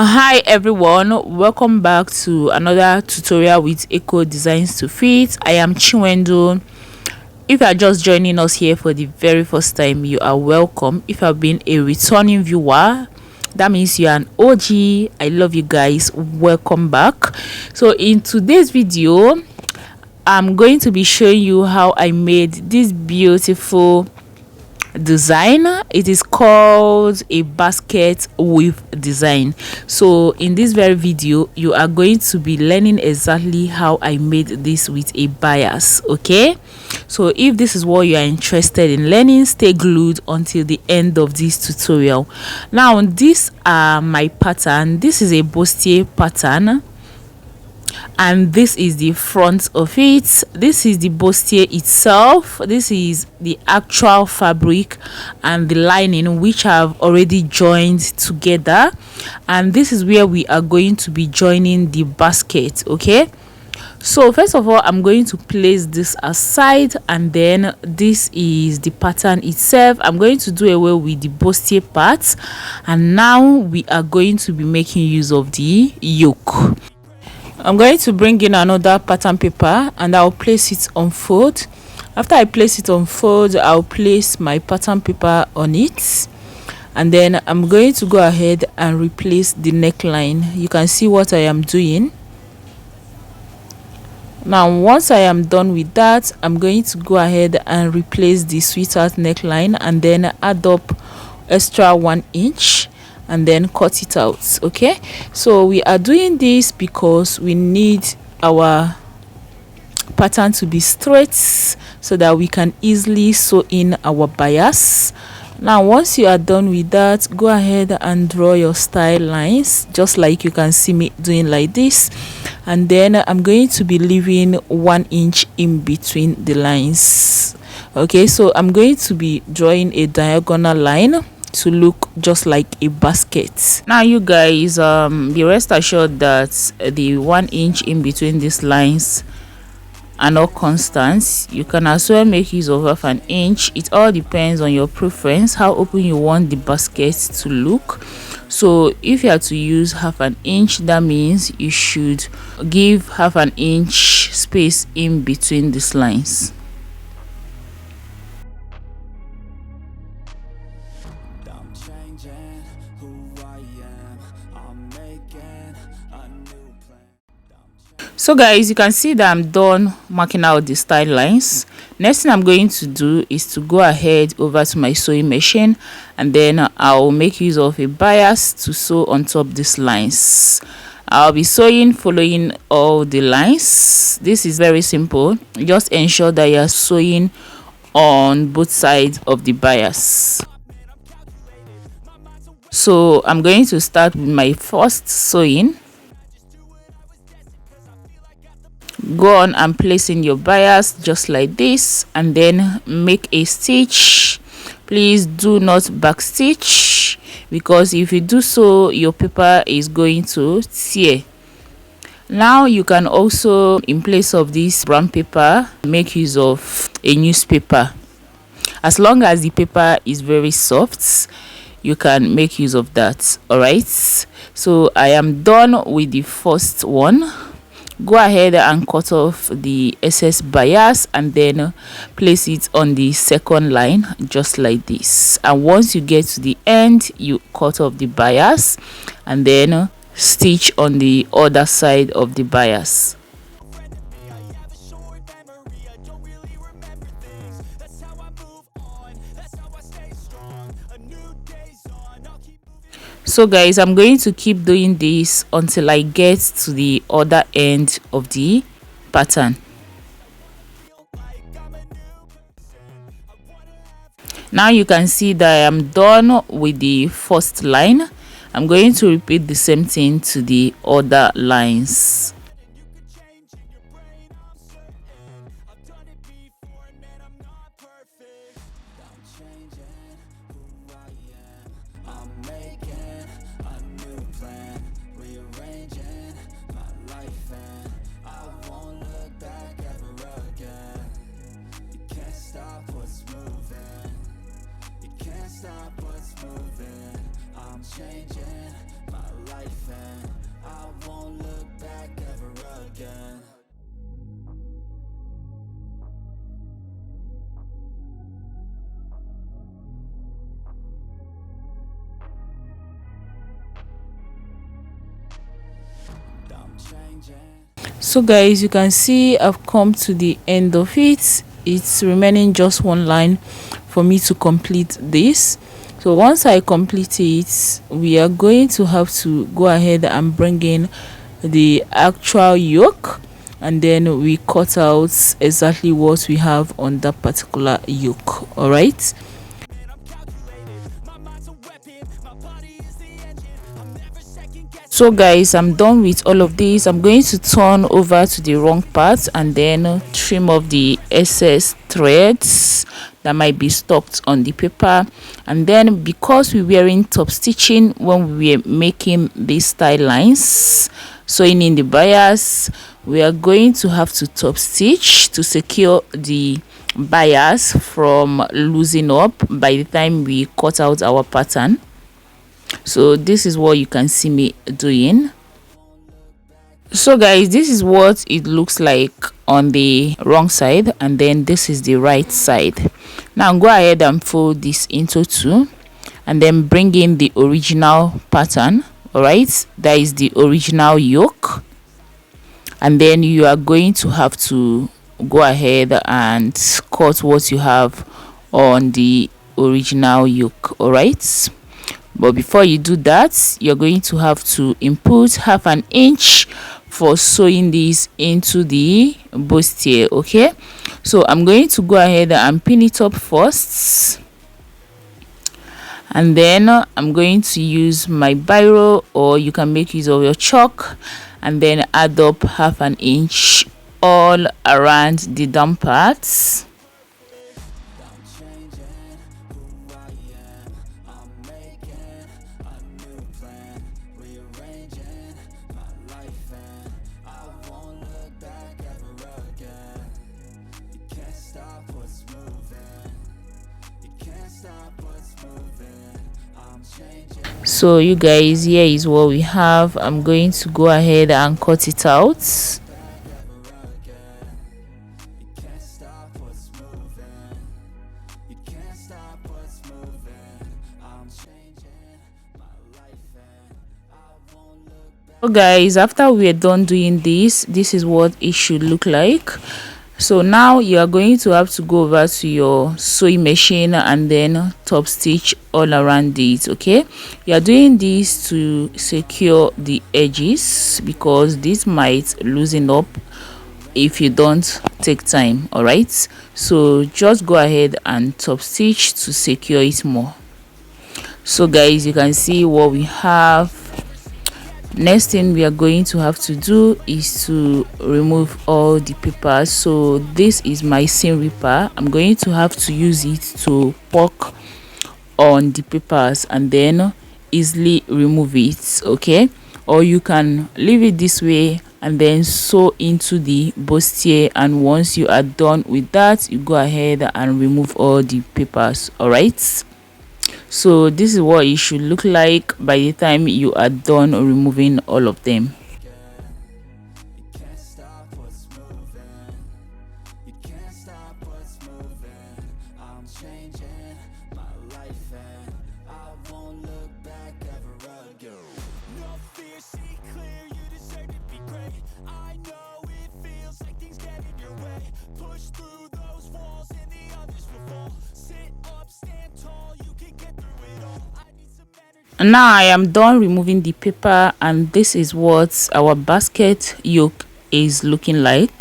Hi everyone, welcome back to another tutorial with Eco Designs to Fit. I am Chinwendu. If you are just joining us here for the very first time, you are welcome. If you have been a returning viewer, that means you are an OG. I love you guys. Welcome back. So in today's video, I'm going to be showing you how I made this beautiful design. It is called a basket weave design. So in this very video, you are going to be learning exactly how I made this with a bias. Okay, so if this is what you are interested in learning, stay glued until the end of this tutorial. Now, these are my pattern. This is a bustier pattern, and this is the front of it. This is the bustier itself. This is the actual fabric and the lining, which have already joined together, and this is where we are going to be joining the basket. Okay, so first of all, I'm going to place this aside, and then this is the pattern itself. I'm going to do away with the bustier part, and now we are going to be making use of the yoke. I'm going to bring in another pattern paper and I'll place it on fold. After I place it on fold, I'll place my pattern paper on it, and then I'm going to go ahead and replace the neckline. You can see what I am doing. Now, once I am done with that, I'm going to go ahead and replace the sweetheart neckline and then add up extra 1 inch and then cut it out. Okay, so we are doing this because we need our pattern to be straight so that we can easily sew in our bias. Now, once you are done with that, go ahead and draw your style lines, just like you can see me doing like this, and then I'm going to be leaving 1 inch in between the lines. Okay, so I'm going to be drawing a diagonal line to look just like a basket. Now, you guys, be rest assured that the 1 inch in between these lines are not constant. You can as well make use of half an inch. It all depends on your preference, how open you want the basket to look. So if you are to use half an inch, that means you should give half an inch space in between these lines. So guys, you can see that I'm done marking out the style lines. Next thing I'm going to do is to go ahead over to my sewing machine, and then I'll make use of a bias to sew on top these lines. I'll be sewing following all the lines. This is very simple. Just ensure that you're sewing on both sides of the bias. So I'm going to start with my first sewing. Go on and place in your bias just like this, and then make a stitch. Please do not back stitch, because if you do so, your paper is going to tear. Now, you can also, in place of this brown paper, make use of a newspaper. As long as the paper is very soft, you can make use of that. All right, so I am done with the first one. Go ahead and cut off the excess bias and then place it on the second line just like this. And once you get to the end, you cut off the bias and then stitch on the other side of the bias. So guys, I'm going to keep doing this until I get to the other end of the pattern. Now you can see that I am done with the first line. I'm going to repeat the same thing to the other lines. changing my life So guys, you can see I've come to the end of it. It's remaining just one line for me to complete this. So once I complete it, we are going to have to go ahead and bring in the actual yoke, and then we cut out exactly what we have on that particular yoke. All right. So guys, I'm done with all of this. I'm going to turn over to the wrong part and then trim off the excess threads that might be stuck on the paper. And then, because we're wearing top stitching when we're making these style lines, sewing in the bias, we are going to have to top stitch to secure the bias from losing up by the time we cut out our pattern. So this is what you can see me doing. So guys, this is what it looks like on the wrong side, and then this is the right side. Now go ahead and fold this into two and then bring in the original pattern. All right, that is the original yoke, and then you are going to have to go ahead and cut what you have on the original yoke. All right, but before you do that, you're going to have to input half an inch for sewing this into the bustier. Okay, so I'm going to go ahead and pin it up first, and then I'm going to use my biro, or you can make use of your chalk, and then add up half an inch all around the down parts. So you guys, here is what we have. I'm going to go ahead and cut it out. So guys, after we're done doing this is what it should look like. So now you are going to have to go over to your sewing machine and then top stitch all around it. Okay, you are doing this to secure the edges because this might loosen up if you don't take time. All right, so just go ahead and top stitch to secure it more. So guys, you can see what we have. Next thing we are going to have to do is to remove all the papers. So this is my seam ripper. I'm going to have to use it to poke on the papers and then easily remove it. Okay, or you can leave it this way and then sew into the bustier, and once you are done with that, you go ahead and remove all the papers. All right, so this is what it should look like by the time you are done removing all of them. Now I am done removing the paper, and this is what our basket yoke is looking like.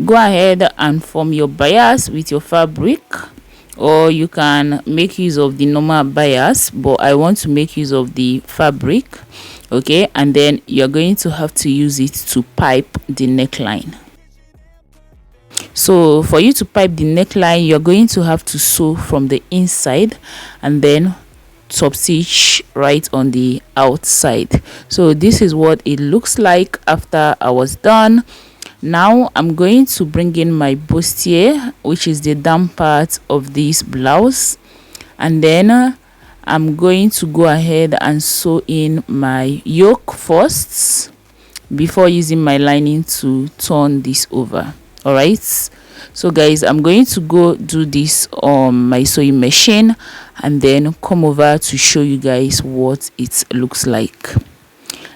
Go ahead and form your bias with your fabric, or you can make use of the normal bias, but I want to make use of the fabric. Okay, and then you're going to have to use it to pipe the neckline. So for you to pipe the neckline, you're going to have to sew from the inside and then top stitch right on the outside. So this is what it looks like after I was done. Now I'm going to bring in my bustier, which is the down part of this blouse, and then I'm going to go ahead and sew in my yoke first before using my lining to turn this over. All right, so guys, I'm going to go do this on my sewing machine and then come over to show you guys what it looks like.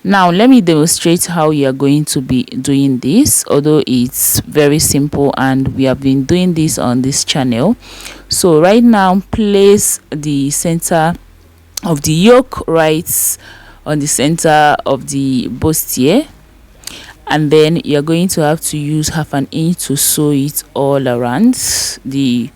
Now let me demonstrate how you are going to be doing this, although it's very simple and we have been doing this on this channel. So right now, place the center of the yoke right on the center of the bustier, and then you're going to have to use half an inch to sew it all around the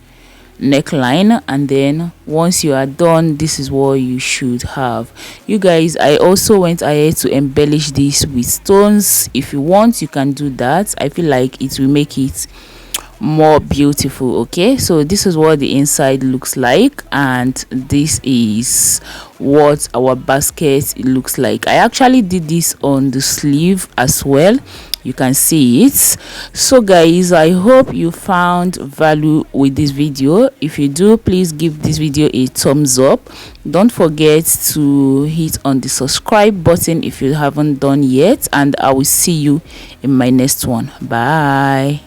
neckline. And then once you are done, this is what you should have. You guys, I also went ahead to embellish this with stones. If you want, you can do that. I feel like it will make it more beautiful. Okay, so this is what the inside looks like, and this is what our basket looks like. I actually did this on the sleeve as well, you can see it. So guys, I hope you found value with this video. If you do, please give this video a thumbs up. Don't forget to hit on the subscribe button if you haven't done yet, and I will see you in my next one. Bye.